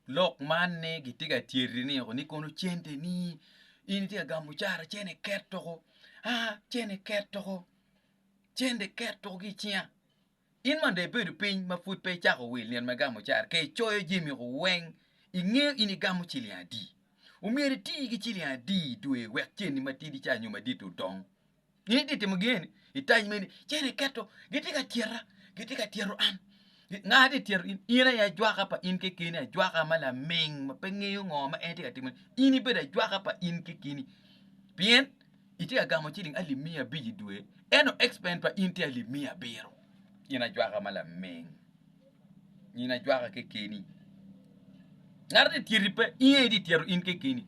lok manne gitiga tirini ko ni kono chente ni ini tiga gamuchara chene kerto chene kerto chende kerto gi chia in man de bedu pin ma fut pe cha ko wil nien ma gamuchara ke choyo jimi ko weng inge ini gamuchili adi umere ti gi chili adi duwe wek cheni matidi cha nyuma ditu dong ini dite mugeni itany meni chene kerto gitiga tiero an ngadi tier ina ya jwaka pa in Kekeni ya jwaka mala ming mapengeyo ngoma enti katimun ini beda jwaka pa in Kekeni bien iti agamo chiling ali mia biji due eno expand pa inti ali mia biro ina jwaka mala ming ina jwaka Kekeni ngadi tieri pa iye di tieru in Kekeni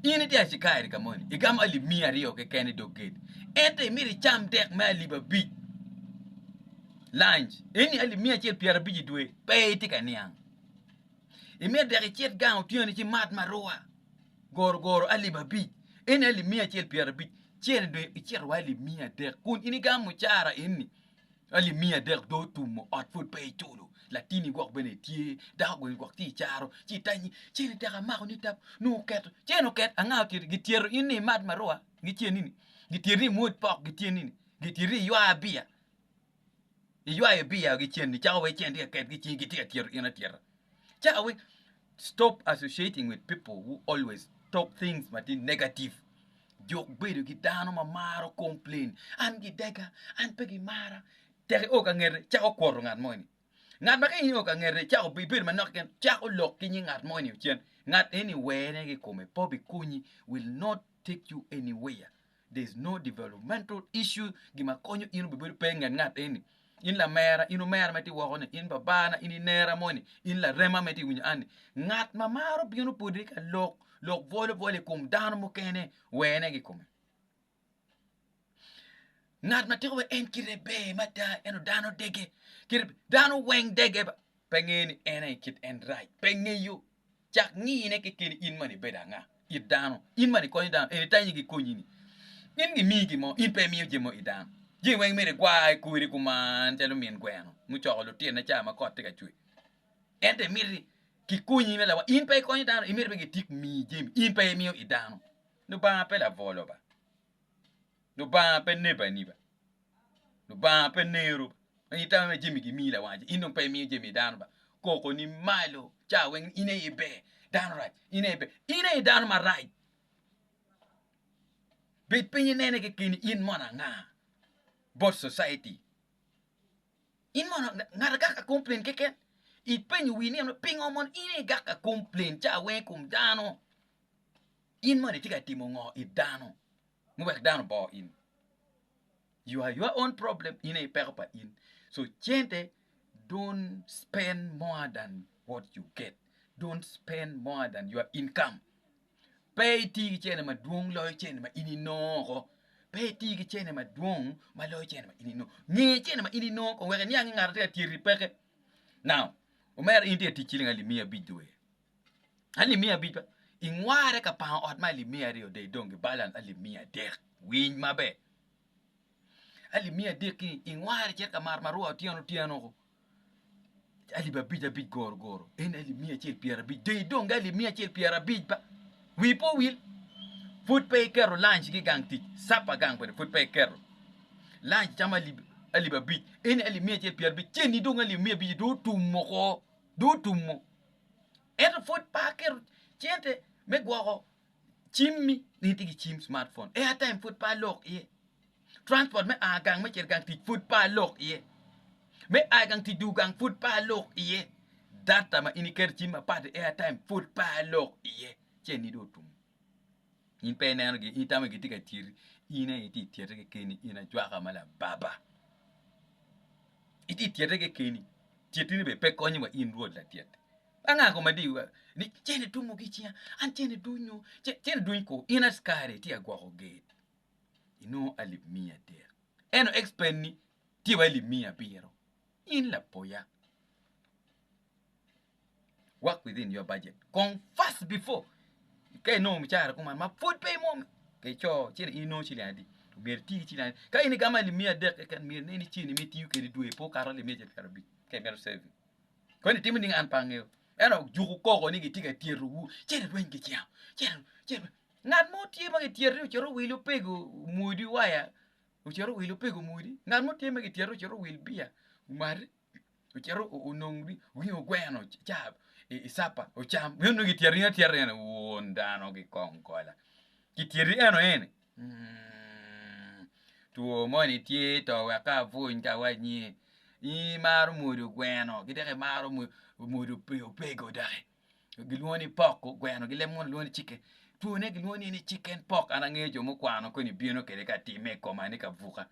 ini dia chikairi kamoni igam ali mia rio Kekeni doget ente miri cham dek ma ali babi lunch eni ali mia chet piara biji due pe tika niang imi dere chet gang tioni chi mat maroa gor ali babi eni ali mia chet piara biji chen due cher wali mia dek kun ini gam muchara eni ali mia dek do tumo at food pe chulo latini gok bene tie da go gok ti charo chi tani chen deka ma ko ni tap no ket anga ti gitiero ini mat maroa gitien nini gitieri mut pok gitien nini gitieri ywa bia Iwa bia gichen ni chawe chen dia ket gichi gitia tier ina tier. Chawe stop associating with people who always talk things matin negative. Jok bedo gitano mamaro complain. An gidega an pegi mara. Tere o ka ngere cha o kworo ngat moini. Ngat ba kay o ka ngere cha o bibir manoken cha o lok kinyi ngat moini chen. Ngat anywhere ne gi come pobi kunyi will not take you anywhere. There's no developmental issue gima konyo inu bibir pengen ngat eni. In la mera inu mera meti wogone in babana ini nera moni in la rema meti winya ani ngat mamaro biunu pudika lok vole kum dano mo kene wene gi kum ngat mati ko en kirebe mata eno dano dege kirebe dano weng dege ba pengeni ene kit and right pengeyu chak ni ne Kekeni in mani beda nga idano in mani ko idano ene tanyi gi konyini in gi mi gi mo in pe mi jemo idano Jing weng mere kwai kuiri kuman telo mien kweno mucho lo tien na chama kote ka chui ente miri kikunyi mela wa in pe konyi dano imiri be tik mi jim in pe mi idano no ba pe la volo ba no ba pe neba ni ba no ba pe nero ita me jimi gi mi la wanje in pe mi jimi dano ba koko ni malo cha weng ine ibe dano right ine dano ma right bit pinyi nene Kekeni in mona nga Bot society. In mon ngaraga complain keken. It pen you win no ping on in gaka complain cha we kum dano. In money tika timongo it dano. Mu wek dano bo in. You are your own problem in a perpa in. So gente don't spend more than what you get. Don't spend more than your income. Pay ti chene ma duong loy chene ma ini no pe ti gi chene ma duong ma lo chene ma ini no ni chene ma ini no ko wega nyang ngarte tiri peke now o mer inte ti chilinga li mia bidwe ali mia bidwa ingware ka pa ot ma li mia rio de dong balance ali mia dek win mabe ali mia dek ki ingware che ka marmaru tiano ko ali ba bidja bid gor en ali mia chel piera bid de dong ali mia chel piera bid ba wi po wil food pay kero lunch gi gang ti sapa gang pare food pay kero lunch chama ali ba bit eni ali mia che pier bi cheni do ngali mia bi do tumo et food packer chente me gwo chimmi ni tigi chim smartphone time food pa lok ye transport me a gang me cher gang ti food pa lok ye me a gang ti du gang food pa lok ye data ma ini ker chim pa time food pa lok ye cheni do tumo in pe neno gi itame gi tika tiri ina iti tiere Kekeni ina jwaka mala baba iti tiere Kekeni tietini be pe konyi wa in road la tiet anga ko madi ni chene tumo gi chia an chene dunyo chene dunko ina skare ti agwa ko gate ino ali mia der eno expendi ti wa ali mia biro in la poya work within your budget come fast before kay no mi chara kuma ma food pay mom kay cho chiri ino chili adi merti chili adi kay ni gama li mia dek kan mir ni chini mi tiu ke duwe po karo li meje karabi kay mer serve ko ni timini an pangeo eno juku koko ni gitika tieru wu chere wen gi jam chere ngat mo tie ma tieru chero wilu pego mudi waya uchero wilu pego mudi ngat mo tie ma tieru chero wil bia mar uchero onongri wingo gweno chab isapa ocham wenu gi tieru ene wondano gi konkola gi tieru eno ene tuo moni tie to waka vuin ka wanyi i mar mudu gweno gideke mar mudu pego dake giluoni pork gweno gilemon luoni chicken tuo ne giluoni ni chicken pork anange jo mokwano ko ni bieno kede ka time komani ka vuka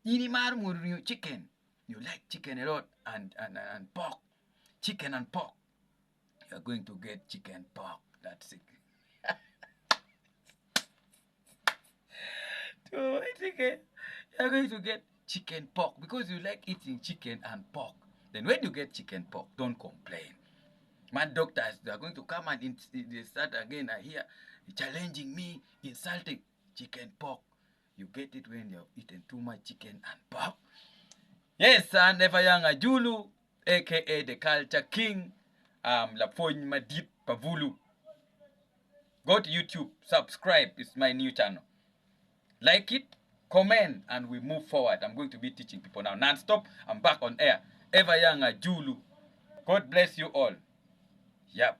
ini mar mudu chicken you like chicken a lot and pork chicken and pork you are going to get chicken pork that's it so I think you're going to get chicken pork because you like eating chicken and pork. Then when you get chicken pork, don't complain. My doctors, they are going to come and they start again. I hear challenging me, insulting chicken pork. You get it when you're eating too much chicken and pork. Yes, and Never Young Ajulu, aka the Culture King, Lapogne Madit Pavulu. Go to YouTube, subscribe. It's my new channel. Like it, comment, and we move forward. I'm going to be teaching people now non-stop. I'm back on air. Ever Young Ajulu. God bless you all. Yep.